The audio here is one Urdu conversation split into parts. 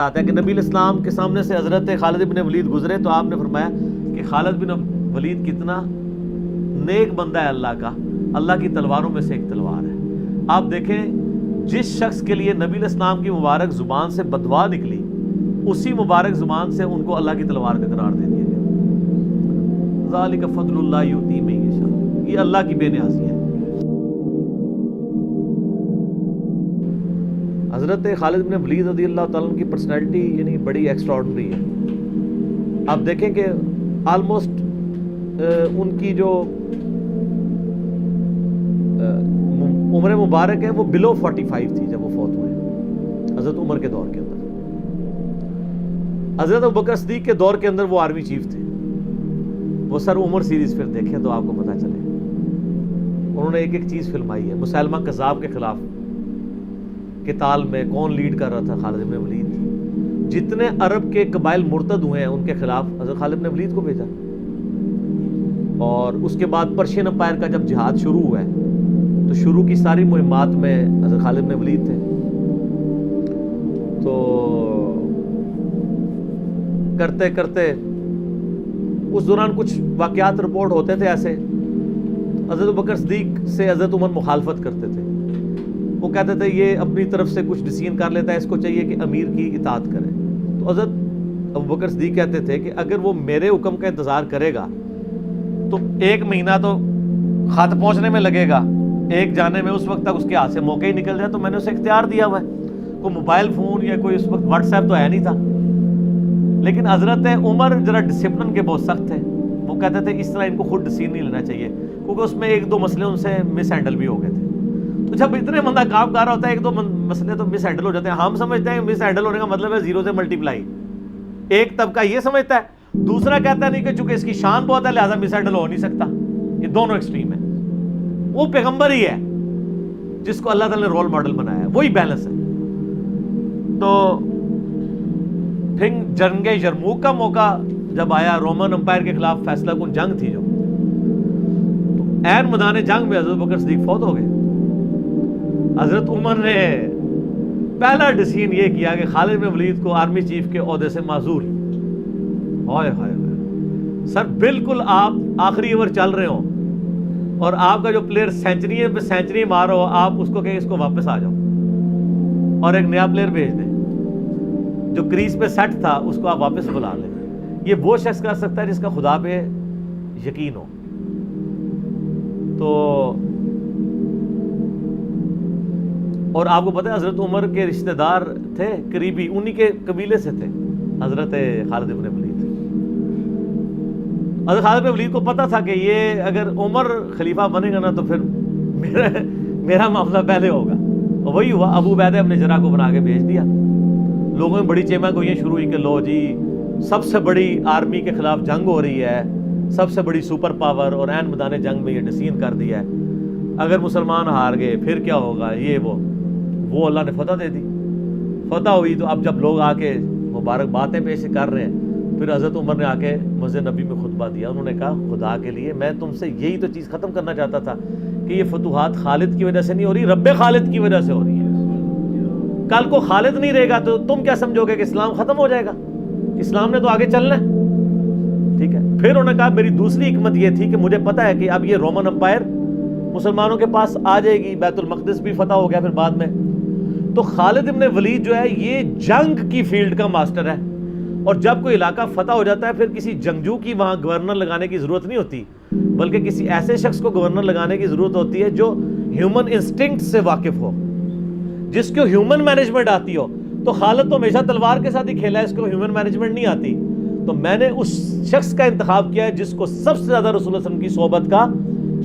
آتا ہے کہ نبی علیہ السلام کے سامنے سے حضرت خالد بن ولید گزرے تو آپ نے فرمایا کہ خالد بن ولید کتنا نیک بندہ ہے اللہ کا، اللہ کی تلواروں میں سے ایک تلوار ہے۔ آپ دیکھیں جس شخص کے لیے نبی علیہ السلام کی مبارک زبان سے بددعا نکلی، اسی مبارک زبان سے ان کو اللہ کی تلوار کا قرار دے دیا گیا۔ ذالک فضل اللہ یؤتی من یشاء، یہ اللہ کی بے نیازی ہے۔ حضرت خالد بن ولید رضی اللہ تعالیٰ عنہ کی پرسنالٹی یعنی بڑی ایکسٹرا آرڈنری ہے۔ آپ دیکھیں کہ آلموسٹ ان کی جو عمر مبارک ہے وہ بلو 45 تھی جب وہ فوت ہوئے حضرت عمر کے دور کے اندر۔ حضرت ابوبکر صدیق کے دور کے اندر وہ آرمی چیف تھے۔ وہ سر عمر سیریز پھر دیکھیں تو آپ کو پتہ چلے، انہوں نے ایک ایک چیز فلمائی ہے۔ مسیلمہ کذاب کے خلاف قتال میں کون لیڈ کر رہا تھا؟ خالد بن ولید۔ جتنے عرب کے قبائل مرتد ہوئے ہیں ان کے خلاف حضرت خالد بن ولید کو بھیجا، اور اس کے بعد پرشین امپائر کا جب جہاد شروع ہوا ہے تو شروع کی ساری مہمات میں حضرت خالد بن ولید تھے۔ تو کرتے کرتے اس دوران کچھ واقعات رپورٹ ہوتے تھے ایسے، حضرت ابوبکر صدیق سے حضرت عمر مخالفت کرتے تھے۔ وہ کہتے تھے یہ اپنی طرف سے کچھ ڈیسیژن کر لیتا ہے، اس کو چاہیے کہ امیر کی اطاعت کرے۔ تو حضرت ابوبکر صدیق کہتے تھے کہ اگر وہ میرے حکم کا انتظار کرے گا تو 1 مہینہ تو خط پہنچنے میں لگے گا، ایک جانے میں، اس وقت تک اس کے ہاتھ سے موقع ہی نکل جائے۔ تو میں نے اسے اختیار دیا ہوا ہے، کوئی موبائل فون یا کوئی اس وقت واٹس ایپ تو ہے نہیں تھا۔ لیکن حضرت عمر ذرا ڈسپلن کے بہت سخت تھے۔ وہ کہتے تھے اس طرح ان کو خود ڈیسیژن نہیں لینا چاہیے، کیونکہ اس میں 1-2 مسئلے ان سے مس ہینڈل بھی ہو گئے تھے۔ تو جب اتنے بندہ کام کر رہا ہوتا ہے 1-2 مسئلے تو مس ہینڈل ہو جاتے ہیں۔ ہم سمجھتے ہیں مس ہینڈل ہونے کا مطلب ہے 0 سے ملٹیپلائی، ایک طبقہ یہ سمجھتا ہے، دوسرا کہتا ہے نہیں کہ چونکہ اس کی شان بہت ہے لہٰذا مس ہینڈل ہو نہیں سکتا۔ یہ دونوں ایکسٹریم ہیں۔ وہ پیغمبر ہی ہے جس کو اللہ تعالیٰ نے رول ماڈل بنایا ہے، وہی بیلنس ہے۔ تو پھر جنگ یرموک کا موقع جب آیا، رومن امپائر کے خلاف فیصلہ کن جنگ تھی جو، تو عین میدان جنگ میں حضرت بکر صدیق فوت ہو گئے۔ حضرت عمر نے پہلا ڈیسیژن یہ کیا کہ خالد بن ولید کو آرمی چیف کے عہدے سے معزول۔ ہائے ہائے سر، بالکل آپ آخری اوور چل رہے ہوں اور آپ کا جو پلیئر سینچری پہ سینچری مار رہا ہو، آپ اس کو کہیں اس کو واپس آ جاؤ اور ایک نیا پلیئر بھیج دیں، جو کریز پہ سیٹ تھا اس کو آپ واپس بلا لیں۔ یہ وہ شخص کر سکتا ہے جس کا خدا پہ یقین ہو۔ تو اور آپ کو پتہ ہے حضرت عمر کے رشتہ دار تھے قریبی، انہی کے قبیلے سے تھے حضرت خالد بن ولید۔ حضرت خالد بن ولید کو پتہ تھا کہ یہ اگر عمر خلیفہ بنے گا نا تو پھر میرا معاملہ پہلے ہوگا، اور وہی ہوا۔ ابو عبیدہ ابن جراح کو بنا کے بھیج دیا۔ لوگوں میں بڑی چیمہ گوئیاں شروع ہوئی کہ لو جی سب سے بڑی آرمی کے خلاف جنگ ہو رہی ہے، سب سے بڑی سپر پاور، اور عین میدان جنگ میں یہ ڈیسیژن کر دیا ہے، اگر مسلمان ہار گئے پھر کیا ہوگا، یہ وہ اللہ نے فتح دے دی۔ فتح ہوئی تو اب جب لوگ آ کے مبارک باتیں پیش کر رہے ہیں، پھر حضرت عمر نے آ کے مسجد نبی میں خطبہ دیا۔ انہوں نے کہا خدا کے لیے میں تم سے یہی تو چیز ختم کرنا چاہتا تھا کہ یہ فتوحات خالد کی وجہ سے نہیں ہو رہی، رب خالد کی وجہ سے ہو رہی ہے۔ کل کو خالد نہیں رہے گا تو تم کیا سمجھو گے کہ اسلام ختم ہو جائے گا؟ اسلام نے تو آگے چلنا ہے، ٹھیک ہے۔ پھر انہوں نے کہا میری دوسری حکمت یہ تھی کہ مجھے پتا ہے کہ اب یہ رومن امپائر مسلمانوں کے پاس آ جائے گی، بیت المقدس بھی فتح ہو گیا پھر بعد میں۔ تو خالد بن ولید جو ہے یہ جنگ کی فیلڈ کا ماسٹر ہے، اور جب کوئی علاقہ فتح ہو جاتا ہے پھر کسی جنگجو کی وہاں گورنر لگانے کی ضرورت نہیں ہوتی، بلکہ کسی ایسے شخص کو گورنر لگانے کی ضرورت ہوتی ہے جو ہیومن انسٹنکٹ سے واقف ہو، جس کو ہیومن مینجمنٹ آتی ہو۔ تو خالد تو ہمیشہ تلوار کے ساتھ ہی کھیلا ہے، اس کو ہیومن مینجمنٹ نہیں آتی۔ تو میں نے اس شخص کا انتخاب کیا ہے جس کو سب سے زیادہ رسول اللہ صلی اللہ علیہ وسلم کی صحبت کا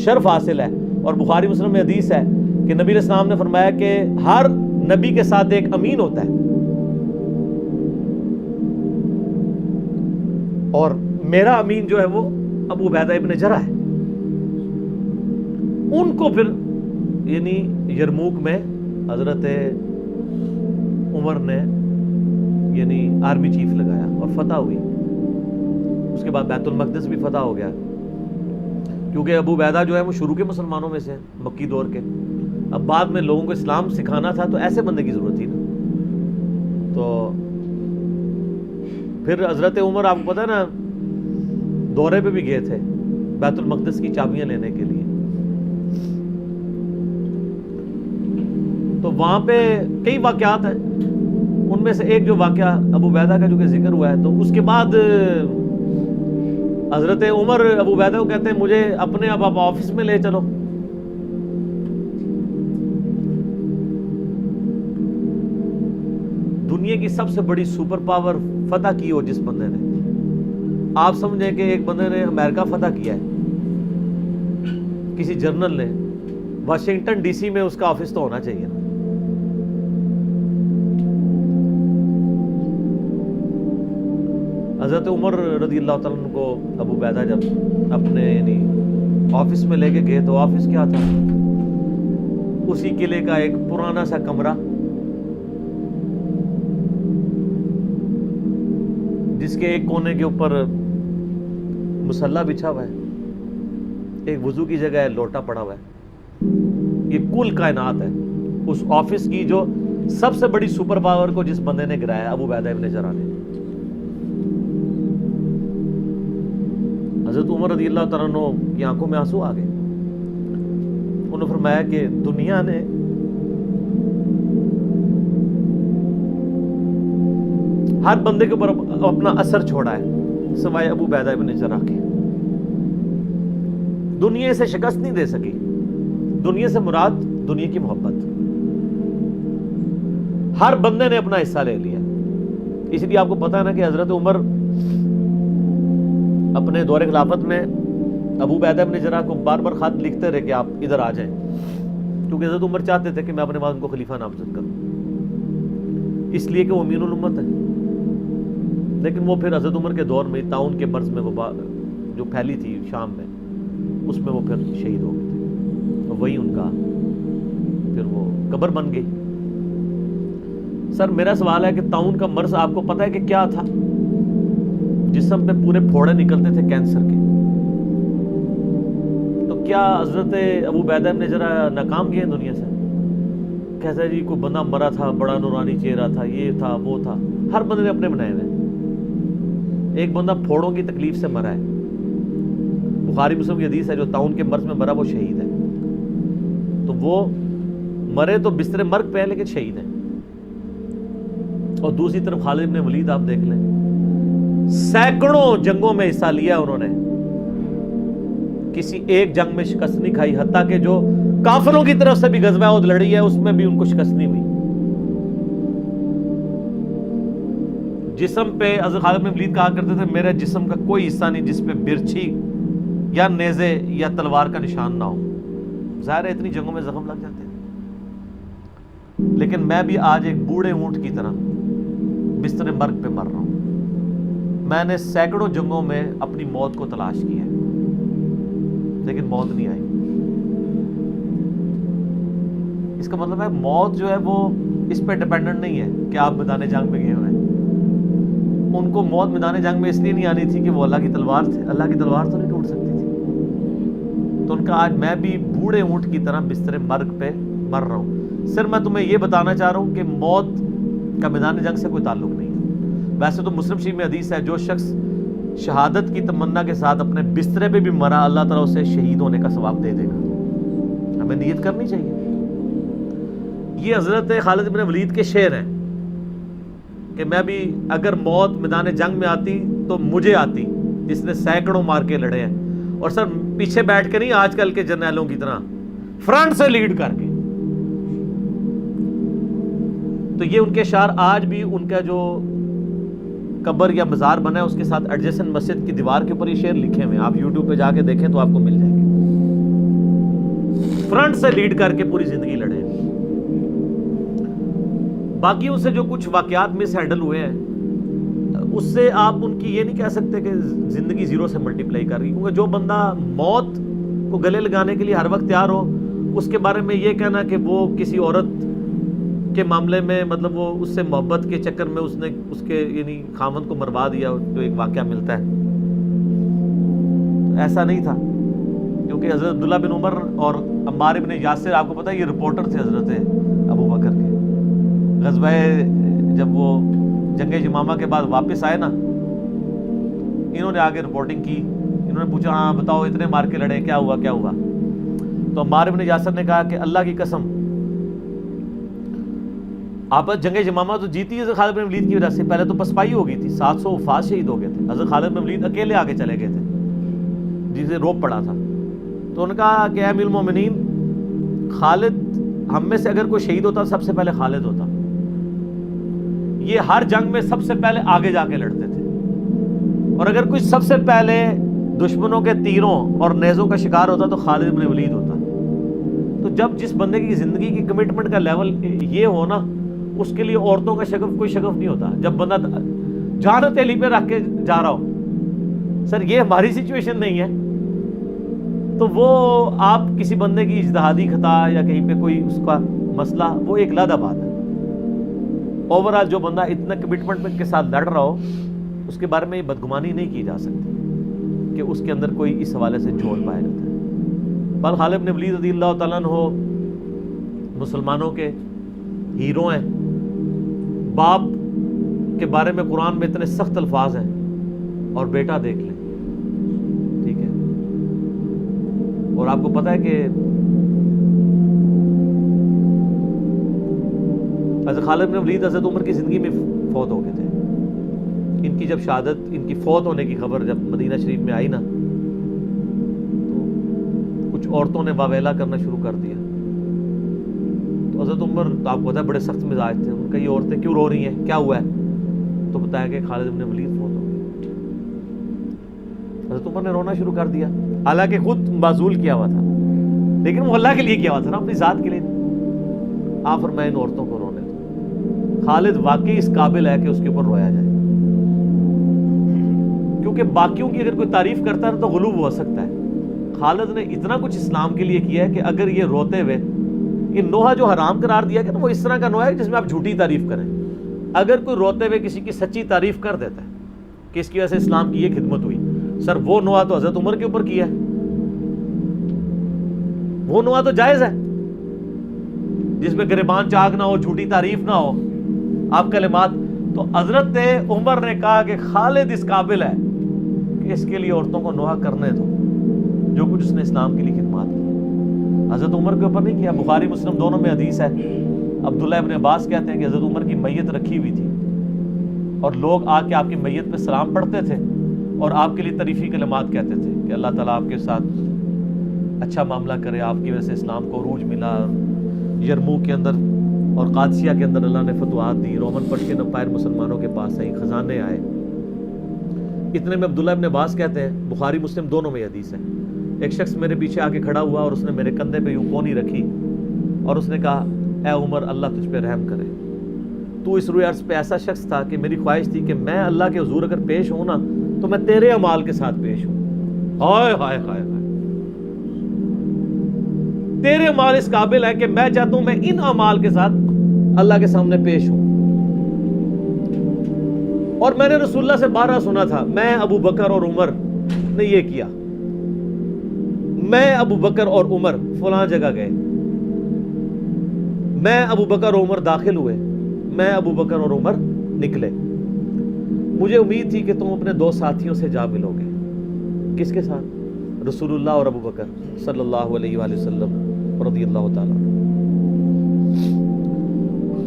شرف حاصل ہے۔ اور بخاری مسلم میں حدیث ہے کہ نبی علیہ السلام نے فرمایا کہ ہر نبی کے ساتھ ایک امین ہوتا ہے، اور میرا امین جو ہے وہ ابو عبیدہ ابن جراح ہے۔ ان کو پھر یعنی یرموک میں حضرت عمر نے یعنی آرمی چیف لگایا اور فتح ہوئی۔ اس کے بعد بیت المقدس بھی فتح ہو گیا، کیونکہ ابو عبیدہ جو ہے وہ شروع کے مسلمانوں میں سے مکی دور کے۔ اب بعد میں لوگوں کو اسلام سکھانا تھا تو ایسے بندے کی ضرورت تھی نا۔ تو پھر حضرت عمر آپ کو پتا ہے نا دورے پہ بھی گئے تھے بیت المقدس کی چابیاں لینے کے لیے. تو وہاں پہ کئی واقعات ہیں, ان میں سے ایک جو واقعہ ابو عبیدہ کا جو کہ ذکر ہوا ہے, تو اس کے بعد حضرت عمر ابو عبیدہ کو کہتے ہیں مجھے اپنے اب آپ آفس میں لے چلو. دنیا کی سب سے بڑی سپر پاور فتح کی ہو جس بندے نے, آپ سمجھیں کہ ایک بندے نے امریکہ فتح کیا ہے, کسی جنرل نے, واشنگٹن ڈی سی میں اس کا آفس تو ہونا چاہیے نا. حضرت عمر رضی اللہ تعالیٰ عنہ کو ابو عبیدہ جب اپنے یعنی آفس میں لے کے گئے تو آفس کیا تھا, اسی قلعے کا ایک پرانا سا کمرہ جس کے ایک کونے کے اوپر مصلی بچھا ہوا ہے, ایک وضو کی جگہ ہے, لوٹا پڑا ہوا ہے. یہ کل کائنات ہے اس آفس کی جو سب سے بڑی سپر پاور کو جس بندے نے گرایا, ابو عبیدہ ابن جراح نے. حضرت عمر رضی اللہ تعالیٰ عنہ کی آنکھوں میں آنسو آ گئے. انہوں نے فرمایا کہ دنیا نے ہر بندے کے اوپر اپنا اثر چھوڑا ہے سوائے ابو عبیدہ ابن جراح کے. دنیا اسے شکست نہیں دے سکی. دنیا سے مراد دنیا کی محبت. ہر بندے نے اپنا حصہ لے لیا. اس لیے آپ کو پتا ہے نا کہ حضرت عمر اپنے دور خلافت میں ابو عبیدہ ابن جراح کو بار بار خط لکھتے رہے کہ آپ ادھر آ جائیں, کیونکہ حضرت عمر چاہتے تھے کہ میں اپنے بعد ان کو خلیفہ نامزد کروں, اس لیے کہ وہ امین الامت ہے. لیکن وہ پھر حضرت عمر کے دور میں طاعون کے مرض میں وبا جو پھیلی تھی شام میں, اس میں وہ پھر شہید ہو گئے تھے, اور وہی ان کا پھر وہ قبر بن گئی. سر میرا سوال ہے کہ طاعون کا مرض آپ کو پتا ہے کہ کیا تھا؟ جسم پہ پورے پھوڑے نکلتے تھے کینسر کے. تو کیا حضرت ابو عبیدہ ابن جراح ناکام گئے دنیا سے؟ کہتا ہے جی کوئی بندہ مرا تھا, بڑا نورانی چہرہ تھا, یہ تھا وہ تھا. ہر بندے نے اپنے بنائے ہوئے. ایک بندہ پھوڑوں کی تکلیف سے مرا ہے, بخاری مسلم کی حدیث ہے, جو طاعون کے مرض میں مرا وہ شہید ہے. تو وہ مرے تو بستر مرگ پہ ہے لیکن شہید ہے. اور دوسری طرف خالد بن ولید آپ دیکھ لیں, سینکڑوں جنگوں میں حصہ لیا انہوں نے, کسی ایک جنگ میں شکست نہیں کھائی, حتیٰ کہ جو کافروں کی طرف سے بھی غزوہ احد لڑی ہے اس میں بھی ان کو شکست نہیں ہوئی. جسم پہ حضرت خالد بن ولید کہا کرتے تھے میرے جسم کا کوئی حصہ نہیں جس پہ برچھی یا نیزے یا تلوار کا نشان نہ ہو. ظاہر ہے اتنی جنگوں میں زخم لگ جاتے ہیں, لیکن میں بھی آج ایک بوڑھے اونٹ کی طرح بستر مرگ پہ مر رہا ہوں. میں نے سینکڑوں جنگوں میں اپنی موت کو تلاش کیا ہے لیکن موت نہیں آئی. اس کا مطلب ہے موت جو ہے وہ اس پہ ڈیپینڈنٹ نہیں ہے کہ آپ میدان جنگ میں گئے ہوئے ہیں. ان کو موت میدان جنگ میں اس لیے نہیں آنی تھی کہ وہ اللہ کی تلوار تھے, اللہ کی تلوار تو نہیں ٹوٹ سکتی تھی. تو ان کا آج میں بھی بوڑھے اونٹ کی طرح بستر مرگ پہ مر رہا ہوں. صرف میں تمہیں یہ بتانا چاہ رہا ہوں کہ موت کا میدان جنگ سے کوئی تعلق نہیں ہے. ویسے تو مسلم شریف میں حدیث ہے جو شخص شہادت کی تمنا کے ساتھ اپنے بسترے پہ بھی مرا اللہ تعالیٰ اسے شہید ہونے کا ثواب دے دے گا. ہمیں نیت کرنی چاہیے. یہ حضرت خالد بن ولید کے شعر ہیں کہ میں بھی اگر موت میدان جنگ میں آتی تو مجھے آتی جس نے سینکڑوں مار کے لڑے ہیں, اور سر پیچھے بیٹھ کے نہیں آج کل کے جرنیلوں کی طرح, فرنٹ سے لیڈ کر کے. تو یہ ان کے اشعار آج بھی ان کا جو قبر یا مزار بنا ہے اس کے ساتھ ایڈجسنٹ مسجد کی دیوار کے اوپر یہ شعر لکھے ہوئے ہیں. آپ یوٹیوب پہ جا کے دیکھیں تو آپ کو مل جائیں گے. فرنٹ سے لیڈ کر کے پوری زندگی لڑے. باقی ان سے جو کچھ واقعات مس ہینڈل ہوئے ہیں اس سے آپ ان کی یہ نہیں کہہ سکتے کہ زندگی زیرو سے ملٹی پلائی کر رہی, کیونکہ جو بندہ موت کو گلے لگانے کے لیے ہر وقت تیار ہو, اس کے بارے میں یہ کہنا کہ وہ کسی عورت کے معاملے میں مطلب وہ اس سے محبت کے چکر میں اس نے اس کے یعنی خاوند کو مروا دیا, جو ایک واقعہ ملتا ہے, ایسا نہیں تھا. کیونکہ حضرت عبداللہ بن عمر اور عمار بن یاسر آپ کو پتہ ہے یہ رپورٹر تھے حضرت ابو بکر کے. غزوہ جب وہ جنگ یمامہ کے بعد واپس آئے نا انہوں نے آگے رپورٹنگ کی, انہوں نے پوچھا ہاں بتاؤ اتنے مار کے لڑے, کیا ہوا کیا ہوا؟ تو عمار بن یاسر نے کہا کہ اللہ کی قسم آپس جنگ یمامہ تو جیتی حضرت خالد بن ولید کی وجہ سے, پہلے تو پسپائی ہو گئی تھی, 700 وفات شہید ہو گئے تھے, حضرت خالد بن ولید اکیلے آگے چلے گئے تھے جسے روپ پڑا تھا. تو انہوں نے کہا کہ اے امیر المومنین, خالد ہم میں سے اگر کوئی شہید ہوتا سب سے پہلے خالد ہوتا, یہ ہر جنگ میں سب سے پہلے آگے جا کے لڑتے تھے, اور اگر کوئی سب سے پہلے دشمنوں کے تیروں اور نیزوں کا شکار ہوتا تو خالد بن ولید ہوتا. تو جب جس بندے کی زندگی کی کمٹمنٹ کا لیول یہ ہو نا, اس کے لیے عورتوں کا شگف کوئی شگف نہیں ہوتا. جب بندہ جان ہتھیلی پہ رکھ کے جا رہا ہو, سر یہ ہماری سچویشن نہیں ہے, تو وہ آپ کسی بندے کی اجتہادی خطا یا کہیں پہ کوئی اس کا مسئلہ وہ ایک علیحدہ بات ہے. اوورآل جو بندہ اتنا کمٹمنٹ کے ساتھ لڑ رہا ہو اس کے بارے میں یہ بدگمانی نہیں کی جا سکتی کہ اس کے اندر کوئی اس حوالے سے جھول پایا جاتا ہے. بل خالد بن ولید رضی اللہ تعالیٰ عنہ مسلمانوں کے ہیرو ہیں. باپ کے بارے میں قرآن میں اتنے سخت الفاظ ہیں, اور بیٹا دیکھ لیں, ٹھیک ہے. اور آپ کو پتہ ہے کہ حضرت خالد بن ولید حضرت عمر کی زندگی میں فوت ہو گئے تھے. ان کی جب شہادت, ان کی فوت ہونے کی خبر جب مدینہ شریف میں آئی نا, تو کچھ عورتوں نے واویلا کرنا شروع کر دیا. تو حضرت عمر تو آپ کو پتہ ہے بڑے سخت مزاج تھے, ان کا یہ عورتیں کیوں رو رہی ہیں, کیا ہوا ہے؟ تو بتایا کہ خالد بن ولید فوت ہو گئے. حضرت عمر نے رونا شروع کر دیا, حالانکہ خود معزول کیا ہوا تھا, لیکن وہ اللہ کے لیے کیا ہوا تھا نا, اپنی ذات کے لیے. آپ فرمائے ان عورتوں کو رونے دو, خالد واقعی اس قابل ہے کہ اس کے اوپر رویا جائے, کیونکہ باقیوں کی اگر کوئی تعریف کرتا ہے تو غلوب ہو سکتا ہے. خالد نے اتنا کچھ اسلام کے لیے کیا ہے کہ اگر یہ روتے ہوئے, یہ نوحہ جو حرام قرار دیا کہ نا, وہ اس طرح کا نوحہ ہے جس میں آپ جھوٹی تعریف کریں. اگر کوئی روتے ہوئے کسی کی سچی تعریف کر دیتا ہے کہ اس کی وجہ سے اسلام کی یہ خدمت ہوئی, سر وہ نوحہ تو حضرت عمر کے اوپر کیا ہے, وہ نوحہ تو جائز ہے جس میں گریبان چاک نہ ہو, جھوٹی تعریف نہ ہو, آپ کلمات. تو حضرت عمر نے کہا کہ خالد اس قابل ہے کہ اس کے لیے عورتوں کو نوحہ کرنے دو جو کچھ اس نے اسلام کے لیے خدمات کی. حضرت عمر کے اوپر نہیں کیا. بخاری مسلم دونوں میں حدیث ہے, عبداللہ ابن عباس کہتے ہیں کہ حضرت عمر کی میت رکھی ہوئی تھی, اور لوگ آ کے آپ کی میت پہ سلام پڑھتے تھے اور آپ کے لیے تعریفی کلمات کہتے تھے کہ اللہ تعالیٰ آپ کے ساتھ اچھا معاملہ کرے, آپ کی وجہ سے اسلام کو عروج ملا, یرموک کے اندر اور قادسیہ کے اندر اللہ نے فتوحات دی, رومن پرشین امپائر مسلمانوں کے پاس آئی, خزانے آئے. اتنے میں عبداللہ ابن عباس کہتے ہیں, بخاری مسلم دونوں میں حدیث ہے, ایک شخص میرے پیچھے آ کے کھڑا ہوا اور اس نے میرے کندھے پہ یوں پونی رکھی اور اس نے کہا اے عمر اللہ تجھ پہ رحم کرے, تو اس روئے عرض پہ ایسا شخص تھا کہ میری خواہش تھی کہ میں اللہ کے حضور اگر پیش ہوں نا تو میں تیرے اعمال کے ساتھ پیش ہوں. ہائے ہائے ہائے ہائے, تیرے اعمال اس قابل ہے کہ میں چاہتا ہوں میں ان اعمال کے ساتھ اللہ کے سامنے پیش ہوں. اور میں نے رسول اللہ سے بارہ سنا تھا, میں ابو بکر اور عمر نے یہ کیا, میں ابو بکر اور عمر فلاں جگہ گئے, میں ابو بکر اور عمر داخل ہوئے, میں ابو بکر اور عمر نکلے. مجھے امید تھی کہ تم اپنے دو ساتھیوں سے جا ملو گے. کس کے ساتھ؟ رسول اللہ اور ابو بکر صلی اللہ علیہ وآلہ وسلم رضی اللہ تعالیٰ.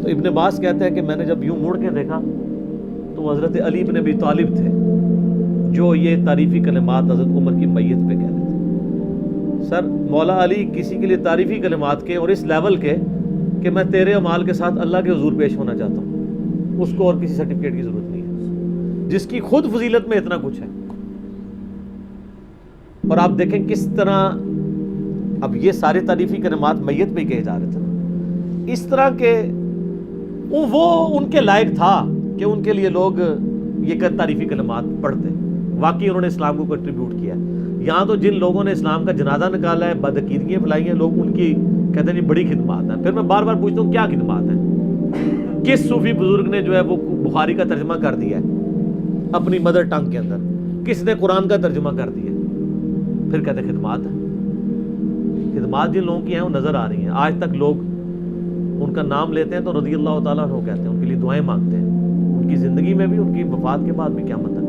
تو ابن عباس کہتے ہیں کہ میں نے جب یوں مڑ کے دیکھا تو حضرت علی بن ابی طالب تھے جو یہ تعریفی کلمات حضرت عمر کی میت پہ کہہ رہے تھے. سر مولا علی کسی کے لیے تعریفی کلمات کے اور اس لیول کے کہ میں تیرے اعمال کے ساتھ اللہ کے حضور پیش ہونا چاہتا ہوں, اس کو اور کسی سرٹیفکیٹ کی ضرورت نہیں ہے, جس کی خود فضیلت میں اتنا کچھ ہے. اور آپ دیکھیں کس طرح اب یہ سارے تعریفی کلمات میت پہ ہی کہے جا رہے تھے نا, اس طرح کے وہ ان کے لائق تھا کہ ان کے لیے لوگ یہ تعریفی کلمات پڑھتے. واقعی انہوں نے اسلام کو کنٹریبیوٹ کیا. یہاں تو جن لوگوں نے اسلام کا جنازہ نکالا ہے, بدعقیدگیاں پھیلائی ہیں, لوگ ان کی کہتے ہیں بڑی خدمات ہیں. پھر میں بار بار پوچھتا ہوں کیا خدمات ہیں؟ کس صوفی بزرگ نے جو ہے وہ بخاری کا ترجمہ کر دیا ہے اپنی مدر ٹنگ کے اندر, کس نے قرآن کا ترجمہ کر دیا, پھر کہتے ہیں خدمات ہیں. خدمات جن لوگوں کی ہیں وہ نظر آ رہی ہیں. آج تک لوگ ان کا نام لیتے ہیں تو رضی اللہ تعالیٰ عنہ کہتے ہیں, ان کے لیے دعائیں مانگتے ہیں, ان کی زندگی میں بھی, ان کی وفات کے بعد بھی قیامت تک.